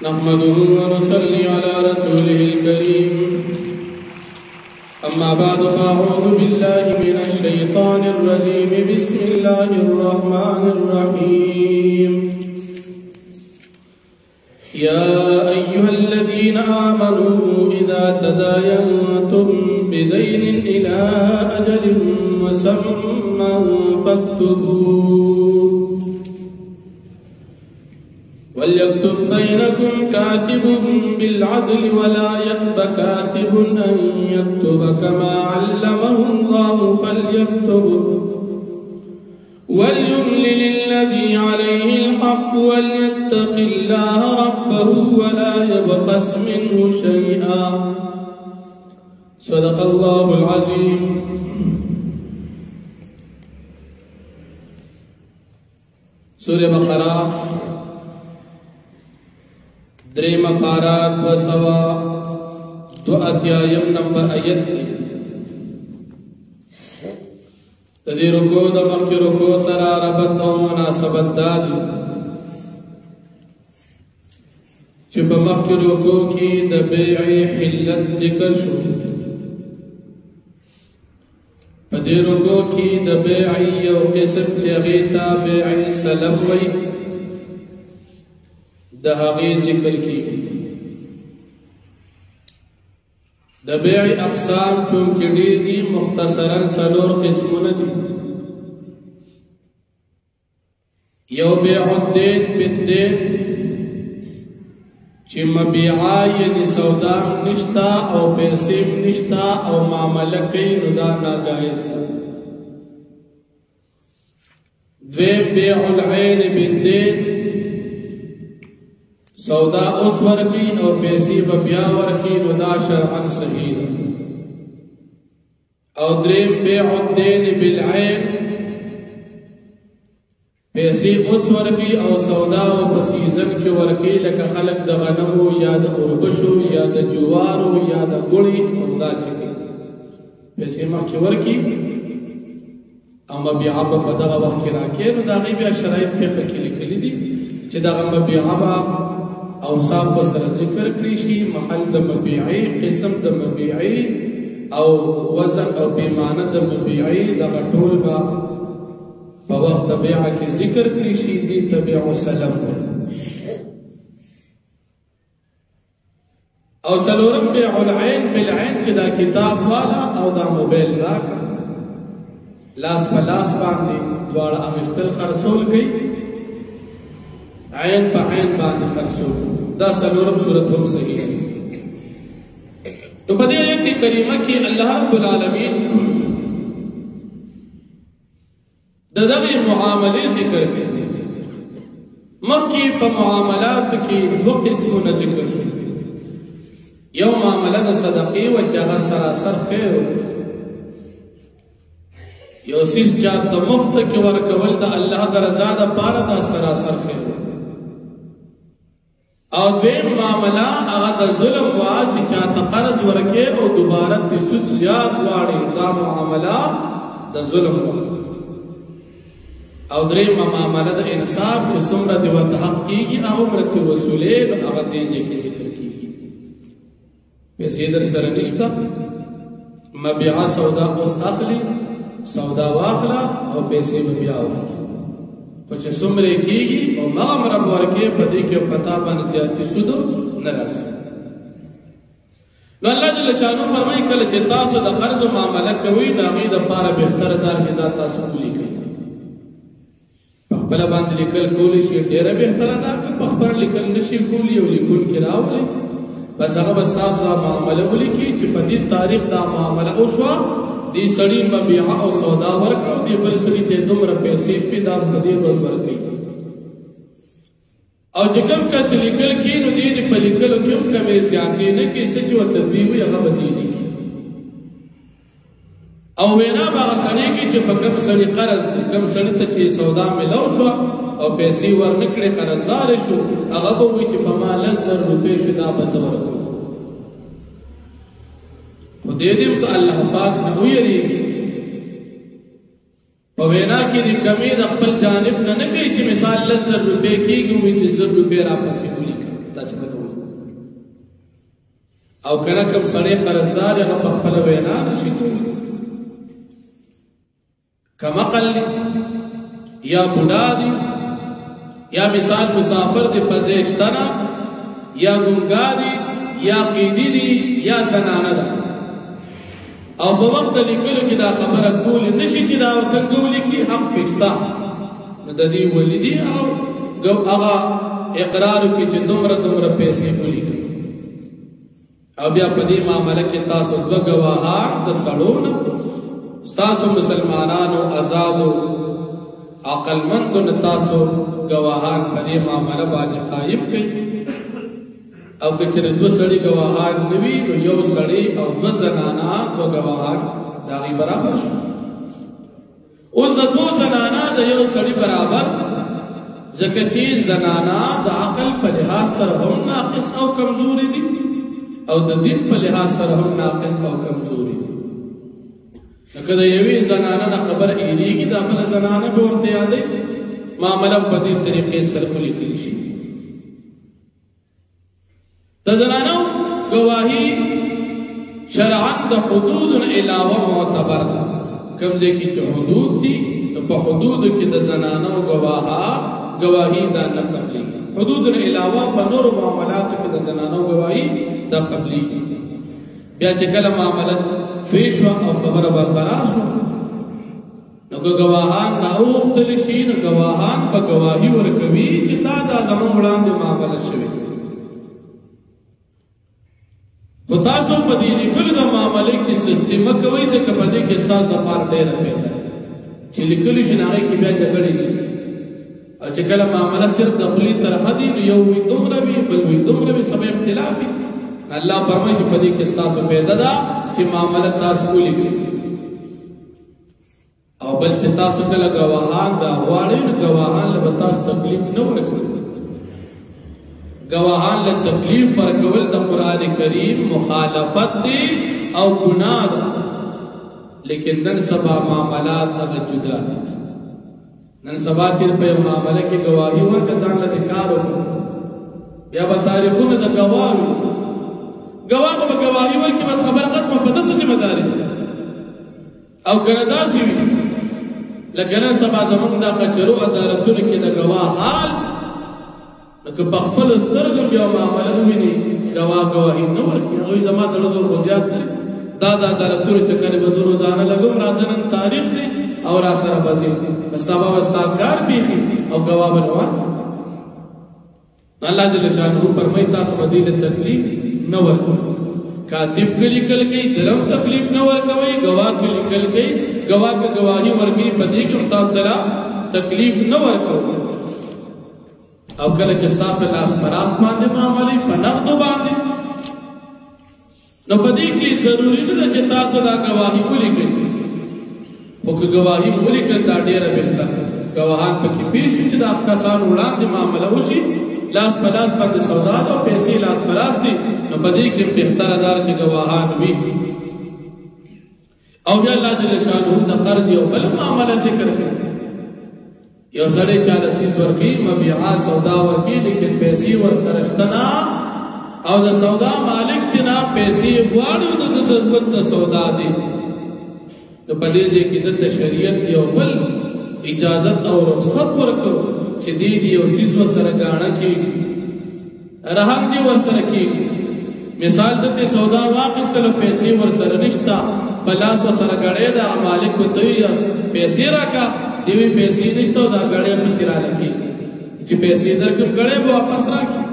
نحمده ونصلي على رسوله الكريم أما بعد فأعوذ بالله من الشيطان الرجيم بسم الله الرحمن الرحيم يا أيها الذين آمنوا إذا تداينتم بدين إلى أجل مسمى فاكتبوه وليكتب بينكم كاتب بالعدل ولا يأب كاتب أن يكتب كما علمه الله فليكتب وليملل الذي عليه الحق وليتق الله ربه ولا يبخس منه شيئا صدق الله العظيم. سورة بقرة دریم پارات و سوا دو اتیایم نمبر آیت دی تدی رکو دا مخی رکو سرا ربط او مناسبت دادی چی پا مخی رکو کی دا بیعی حلت ذکر شو پا دی رکو کی دا بیعی یو قسم چی غیتا بیعی سلم وی دا هغی ذکر کی دا بیع اقسام چونکہ دیر دی مختصراً سلور قسمون دی یو بیع الدین بالدین چی مبیعا یعنی سودام نشتا او پیسیم نشتا او معاملکی ندا ناجائز دا دویم بیع العین بالدین سودا اس ورکی اور پیسی ببیا ورکی ندا شرعن صحیح او دریم بیع الدین بالعین پیسی اس ورکی او سودا و بسیزن کی ورکی لکا خلق دا غنمو یا دا اربشو یا دا جوارو یا دا گوڑی سودا چکی پیسی مخی ورکی اما بیعا با دا وقتی راکی نو دا غیبی شرائط کے خکلی کلی دی چی دا غم بیعا اوصاف و سر ذکر کریشی محل دا مبیعی قسم دا مبیعی او وزن او بیمانه دا مبیعی دا غطول با وقت دا بیعا کی ذکر کریشی دی تبیع و سلم او سلورم بیع العین بالعین چی دا کتاب والا او دا موبیل راک لاس پا لاس باندی دوار امفتل خرسول گئی عین پا عین باندې خرڅو دا سلورم صورت هم صحیح تو بدی آیت کریمه کی اللہ رب العالمین دغه معاملې ذکر کړي مخکې په معاملات کې دو قسمونه ذکر شو یو معامله د صدقې او چې هغه سراسر خیر یو سیس چاته مفت کې ورکول د الله د رضا د پاره د سراسر خیر او دویم معاملہ اغا دا ظلم وا چی چاہتا قرض ورکے او دوبارہ تی سود زیاد واری دا معاملہ دا ظلم وا او دریم معاملہ دا انصاف چی سمرہ دیوات حق کی گی او مرتی وصولے اغا دیزے کی ذکر کی گی پیسی در سرنشتا مبیعا سودا اس اخلی سودا واخلا او پیسی مبیعا واخلا کچھ سمرے کی گی اور مغم رب ورکے بدی کے پتا بن زیادتی سودو نرازی نو اللہ جل شانو فرمائی کل چتا سو دا قرض و معاملہ کوئی ناغی دا پارا بہتر دار جدا تاسو کولی کئی پخبر باند لکل کولی شی دیرہ بہتر دا کہ پخبر لکل نشی کولی او لکل کراو لے بس اگر بس تاسو دا معاملہ کولی کی چی پا دی تاریخ دا معاملہ اوشوا دی سڑی مبیعا او سودا ورکا دی بل سڑی تے دمر پیسیف پی دا مدی دوز ورکی او جکم کس لکل کی نو دی پا لکل کم کمی زیادی نکی سچ و تدبیوی اغا بدینی کی او وینا باغا سڑی کی چی پا کم سڑی قرض کم سڑی تا چی سودا ملو شوا او پیسی ورنکڑی قرضدار شو اغا بوی چی پا ما لزر روپے شو دا بزور کو دے دیم تو اللہ پاک نہ ہوئی پوینا کی دی کمی دا خپل جانب نہ نکئی چی مثال 10 روپے کی گوئی چی 10 روپے را پسی ہوئی کا تا چی او کله کوم سړی قرضدار هغه په خپله وینا نشي کولی کم عقل دی یا بوډا دی یا مثال مسافر دی پزیشتنه یا ګونګا دی یا قیدی دی یا زنانه ده او په وخت د لیکلو کې دا خبره کولی نشي چې دا څنګه ولیکي حق پېشته نو د دې ولیدي او هغه اقرار وکړي چې دومره دومره پیسې ولیکي او بیا په دې معامله کې تاسو دوه ګواهان د سړو نه ستاسو مسلمانانو آزادو عقلمندو نه تاسو ګواهان په دې معامله باندې قایم کړئ او که چېرې دوه سړي ګواهان نه وي نو یو سړی او دوه زنانه دوه ګواهان د هغې برابر شو اوس د دوه زنانه د یو سړي برابر ځکه چې زنانه د عقل په لحاظ سره هم ناقص او کمزوري دي او د دین په لحاظ سره هم ناقص او کمزوري دي لکه د یوې زنانه د خبر ایریږي د بله زنانه به ورته یادوي معامله په دې طریقې سره ولیکلی شي د زنانو ګواهي شرعا د حدود علاوه معتبر ده کوم ځای کې چې حدود دي نو په حدودو کې د زنانو ګواهي دا نه قبلېږي حدود علاوه په نورو معاملاتو کې د زنانو ګواهي دا قبلېږي بیا چې کله معامله پیش شوه او خبره برقرار شوه نو که ګواهان راوغوښتل شي نو ګواهان به ګواهي ورکوي چې دا زموږ وړاندې معامله شوې خو تاسو په دې لیکلو د معاملې کې سستي مه کوئ ځکه په دې کې ستاسو دپاره ډېره پیدا چې لیکلي شي نو هغې کې بیا جګړې نه او چې کله معامله صرف د خولې تر حدې نو یو وي دومره وي بل وي دومره وي سبا اختلاف وي الله فرمایي چې په دې کې ستاسو پیدا ده چې معامله تاسو ولیکئ او بل چې تاسو کله ګواهان دا غواړئ نو ګواهان له به تاسو تکلیف نه ورکوي گواهان له تکلیف ورکول د قرآن کریم مخالفت دی او ګناه ده لیکن نن سبا معاملات هغه جدا دي نن سبا چې په یو معامله کې ګواهي ورکړه ځان له کار وکړه بیا به تاریخونه د ګواه وي ګواه به ګواهي ورکړي بس خبره ختمه په ده څه ذمه داري او که نه داسې وي لکه نن سبا زموږ دا کچرو عدالتونو کې د ګواه حال که په خپلو سترګو یو معامله وویني ګواهي نه ورکړي هغوی زما د زور خو زیات دی دا د عدالتونو چکرې به زه روزانه لګوم راته نن تاریخ دی او را سره به ځي بس سبا به ستا کار بیخي او ګواه به روان الله جل شانه فرمایي تاسو به دې ته تکلیف نه ورکوئ کاتب که لیکل کوي دلم تکلیف نه ورکوئ ګواه که لیکل کوي ګواه که ګواهي ورکوي په دې کې هم تاسو دله تکلیف نه ورکوئ او کله چې ستاسو لاس په لاس باندې معاملې په نغدو باندې نو په دې کې ضروري نه ده چې تاسو دا ګواهي ولیکئ خو که ګواهي مو ولیکل دا ډېره بهتره ګواهان پکې پېښ شي چې د کسانو وړاندې معامله وشي لاس په لاس باندې سودا ده او پیسې لاس په لاس دي نو په دې کې بهتره ده چې ګواهان وي او بیا الله جل شانه د قرض یو بل معامله ذکر کوي یو سړی چاله څیز ورکوي مبیعه سودا ورکوي لیکن پیسې ورسره شته نه او د سودا مالک چې نه پیسې غواړي د ضرورت د سودا دی نو په دې ځای کې دلته شریعت یو بل اجازت او رخصت ورکړو چې دې یو څیز ورسره ګاڼه کېږي رهن دې ورسره کېږي مثال دلته سودا واخیستلو پیسې ورسره نشته په لاس ورسره ګړی ده مالک ورته وایي پیسې راکړه دیوی پیسې نشته دا غړې په کې را لګي چې پیسې درکم غړې به واپس راکړي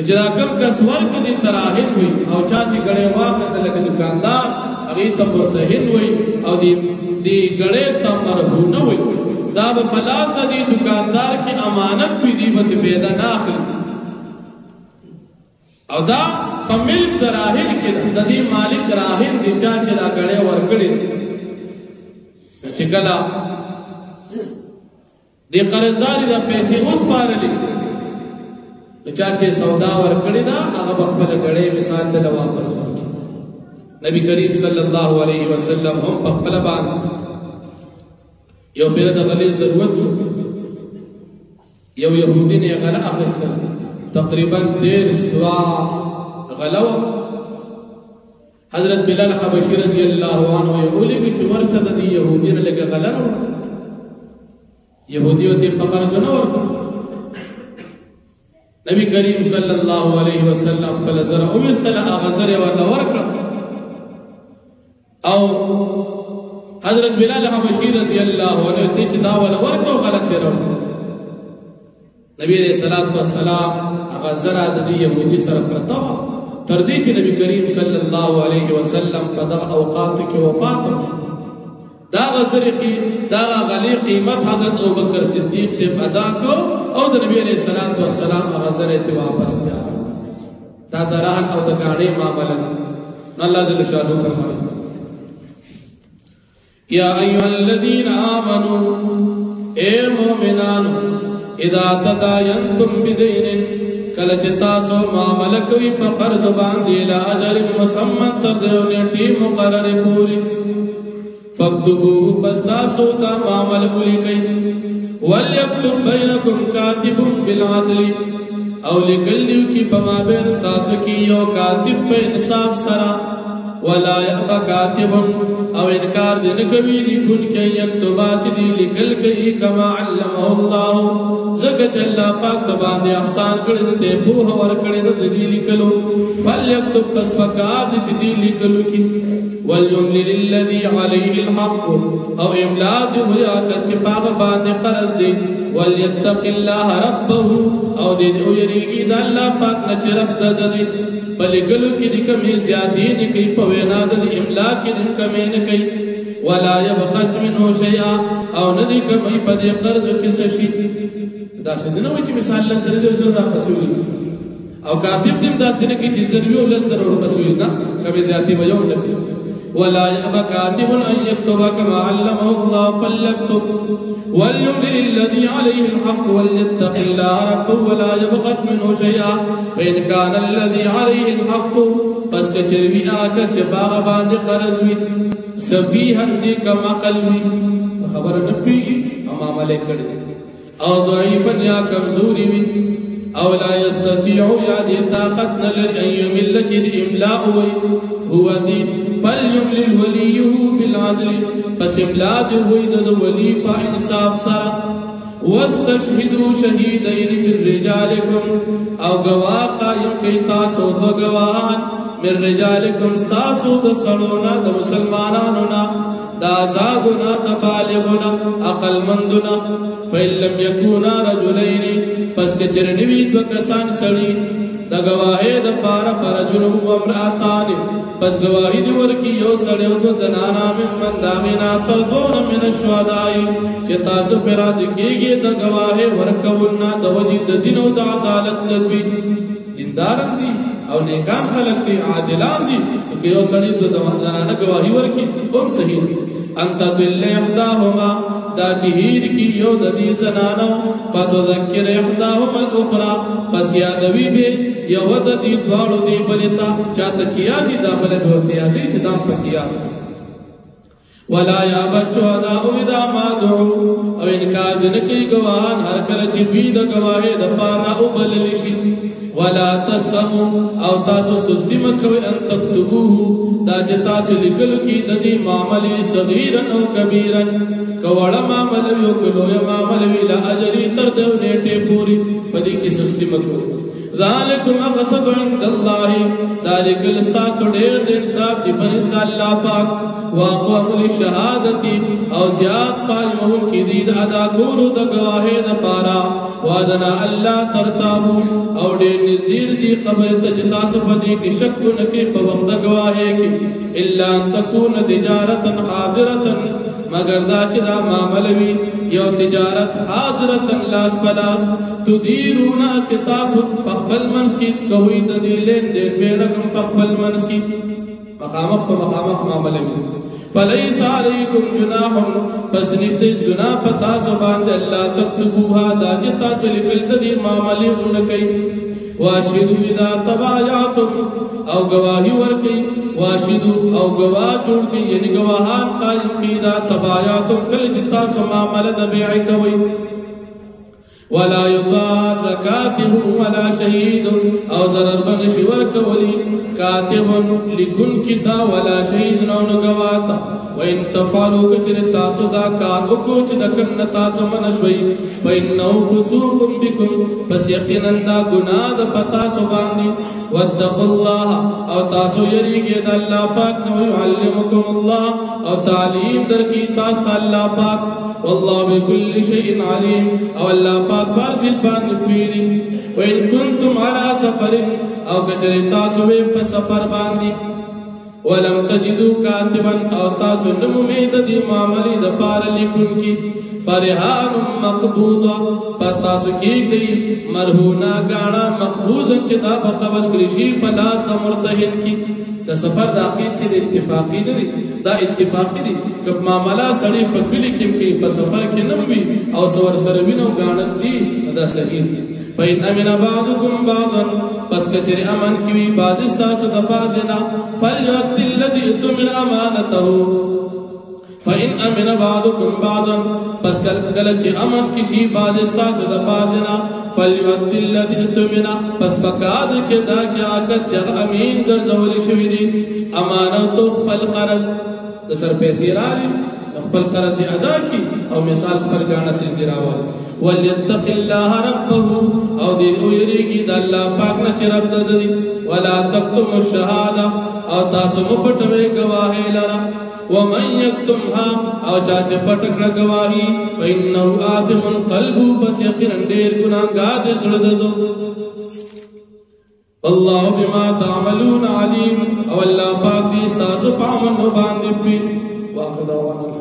چې دا کوم کس ورکړي دي تراهن وي او چا چې غړې واخیسته لکه دکاندار هغې ته مرتهن وي او دې غړې ته مرهونه وي دا به په لاس د دې دکاندار کې امانت وي دی به پیدا نه اخلي او دا په ملک د راهن کې د دې مالک راهن دي چا چې دا غړې ورکړي چې کله دی قرضداري دا پیسې وسپارلې چا چې سودا ورکړې ده هغه به خپله ګړۍ مثال دله واپس ورکړي نبی کریم صلی الله علیه وسلم هم په خپله باندې یو بېره د غلې ضرورت شو یو یهودي نه یې غله اخیستله تقریبا 1.5 سوه غله وه حضرت بلال حبشی رضی اللہ عنہ اولی کی چمر چد دی یہودی نے لگے غلر یہودیوں تی فقر جنور نبی کریم صلی اللہ علیہ وسلم فلزر اوستلا اغزر والا ورکر او حضرت بلال حبشی رضی اللہ عنہ تیچ داول ورکر غلط کرو نبی علیہ السلام اغزر دی یہودی سر کرتا تردی چې نبی کریم صلی الله علیه وسلم په دغه اوقاتو کې وفات شو دا غلی قیمت حضرت ابوبکر صدیق سے ادا کو او د نبی علیہ السلام هغه زره ته واپس بیا دا دران او د غاړې معاملې الله جل شانو فرمایي یا ایها الذین آمنوا اے مومنان اذا تداینتم بدین کله چې تاسو معامله کوي په قرض باندې لا اجل مسمى تر دې نیټه مقرره پوری فاكتبوه پس تاسو دا معامله ولیکئ وليكتب بينكم كاتب بالعدل او لیکلیو کی په مابین تاسو کې یو کاتب په انصاف سره ولا يأبى كاتب او انکار دې نه کوي لیکون کې یكتبات دې لیکل کوي کما علمه الله زکه چې الله پاک د باندې احسان کړی ته په اور کړی دې لیکلو فليكتب پس پکار دې دې لیکلو کې وليملل الذي عليه الحق او املاد هيا کسباغ باندې قرض دې وليتق الله ربه او دې یریږي د الله پاک نه چې رب دې بلکلو کی دی کمی زیادی نکی پوینا دی املا کی دی کمی نکی ولا یبخس منه شیئا او ندی کمی پا دی قرض کسشی دا سندنوی چی مثال لنسر دی وزر را پسولی او کاتب دیم دا سنکی چی ضروری و لنسر را پسولی نا کمی زیادی بیون نکی ولا يأبى كاتب أن يكتب كما علمه الله فليكتب وليملل الذي عليه الحق وليتق الله ربه ولا يبخس منه شيئا فإن كان الذي عليه الحق پس کچروی آکا سباغ باند قرضوی سفیحا دی کما قلوی خبر نپیگی امام علیہ کڑی او ضعیفا یا کمزوری وی او لا يستطيع یا دی طاقت نلر ان یمل چید املاء وی هو دی فلیملل ولیه بالعدل پس املاء دی وی دد ولی پا انصاف سرا واستشهدوا شهیدین من رجالکم او گواہ قائم کئی تاسو دو گواہان من رجالکم ستاسو دا سڑونا دا مسلمانانونا دا آزادونا دا بالغونا عقل مندونا فإن لم يكونا رجلین پس کچرنوی دو کسان سڑی دا گواہی دا پارا فرجنو امراتان پس گواہی دی ورکی یو سڑی دو زنانا من داغینا تردون من الشوادائی چه تاسو پر آجی کیگی دا گواہی ورکولنا دا وجید دین و دا عدالت ندوی دیندارن دی او نیکان خلق دی عادلان دی کہ یو سڑی دو زنانا گواہی ورکی ام صحیح انتا دل احداهما دا جہیر کی یو دی زنانو فتذکر احداهما الاخرى پس یادوی بے یو دی دوارو دی بلتا چاہتا چیا دی دا بلے بہتے یادی چھ دام پکیات ولا یابا شہداء اذا ما دعو او انکار دنکی گواہان ہر کلچ بید گواہی دا پارا ابللشی ولا تسأمو او تاسو سستی مکوی ان تکتبوه دا چه تاسو لکل کی ددی معاملی صغیرا او کبیرا کوڑا معاملوی او کلوی معاملوی لأجری تردو نیٹے پوری پدی کی سستی مکوی ذالکم اقصد عند اللہ ذالک الاستاس دیر دن صاحب دی بنید اللہ پاک واقوام لشہادتی او زیاد قائمہم کی دید ادا کورو دا گواہی دا پارا وادنا اللہ ترتابو او دیر نزدیر دی خبر تجتاس پدی کی شکو نکی پا وقت گواہی کی اللہ ان تکون تجارتا حاضرتا مگر دا چدا معاملوی یو تجارت حاضرتا لاس پلاس تدیرونا چتاسو پخبل منس کی کوئی تدی لین دین بیرکم پخبل منس کی مقامق پا مقامق معاملوی فلیس علیکم جناح پس نشتیز گناہ پتاسو باند اللہ تکتبوها دا چتاس لکل تدی معاملی انکی واشدو اذا تبایاتم او گواہی ورکی واشدو او گواہ جوڑ کی یعنی گواہان قائم کی دا تبایاتم کل جتا سمامل دا بیعی کوئی ولا يضار كاتب ولا شهيد او ضرر بنشي ورکولی كاتب لكن كتا ولا شهيد نو نگواتا وإن تفعلوا كتر تاسو دا كارو كوچ دكن تاسو منشوي فإنه فسوق بكم بس يقينا دا گناہ دا پتاسو باندي واتقوا الله او تاسو يريگي دا اللہ پاک نو يعلمكم الله او تعلیم در کی تاس دا اللہ پاک والله بكل شيء عليم او اللہ پاک بارسید باند پیری وإن كنتم على سفر او کتر تاسو پا سفر باندي ولم تجدوا كاتبا او تاسو نمومید دی معاملی دا پار لکن کی فرحان مقبوضا پس تاسو کیک دی مرہونا گانا مقبوضا چی دا بقبض کرشی پلاس دا مرتحن کی دا سفر دا عقید چی دا اتفاقی ندی دا اتفاقی دی کب معاملہ سڑی پا کلی کم کی پا سفر کی نموی او سور سروینو گانت کی دا صحیح دی فإن أمن بعضكم بعضا پس کچر امن کیوی بعد استاسو دا بازنا فلیؤدِ الذی اؤتمن امانته فإن أمن بعضكم بعضا پس کلچ امن کشی بعد استاسو دا بازنا فلیؤدِ الذی اؤتمن پس پکاد چه دا کیا کس چغ امین در زولی شویدی امانتو خپل قرض دا سر پیسی رالی خپل قرض ادا کی او مثال خپل گانا سیز دی راوال وَلْيَتَّقِ اللَّهَ رَبَّهُ او دین او یریگی دا اللہ پاک نچی رب ددی وَلَا تَقْتُمُ الشَّهَادَ او تاسم پٹوے گواہی لرا وَمَنْ يَكْتُمْهَا او چاچے پٹکڑ گواہی فَإِنَّهُ آدِمٌ قَلْبُ بس یقینا دیر گناہگار دے سڑددو اللہ بما تعملون علیم او اللہ پاک دی استاسو پامن باندی پی واخداوانا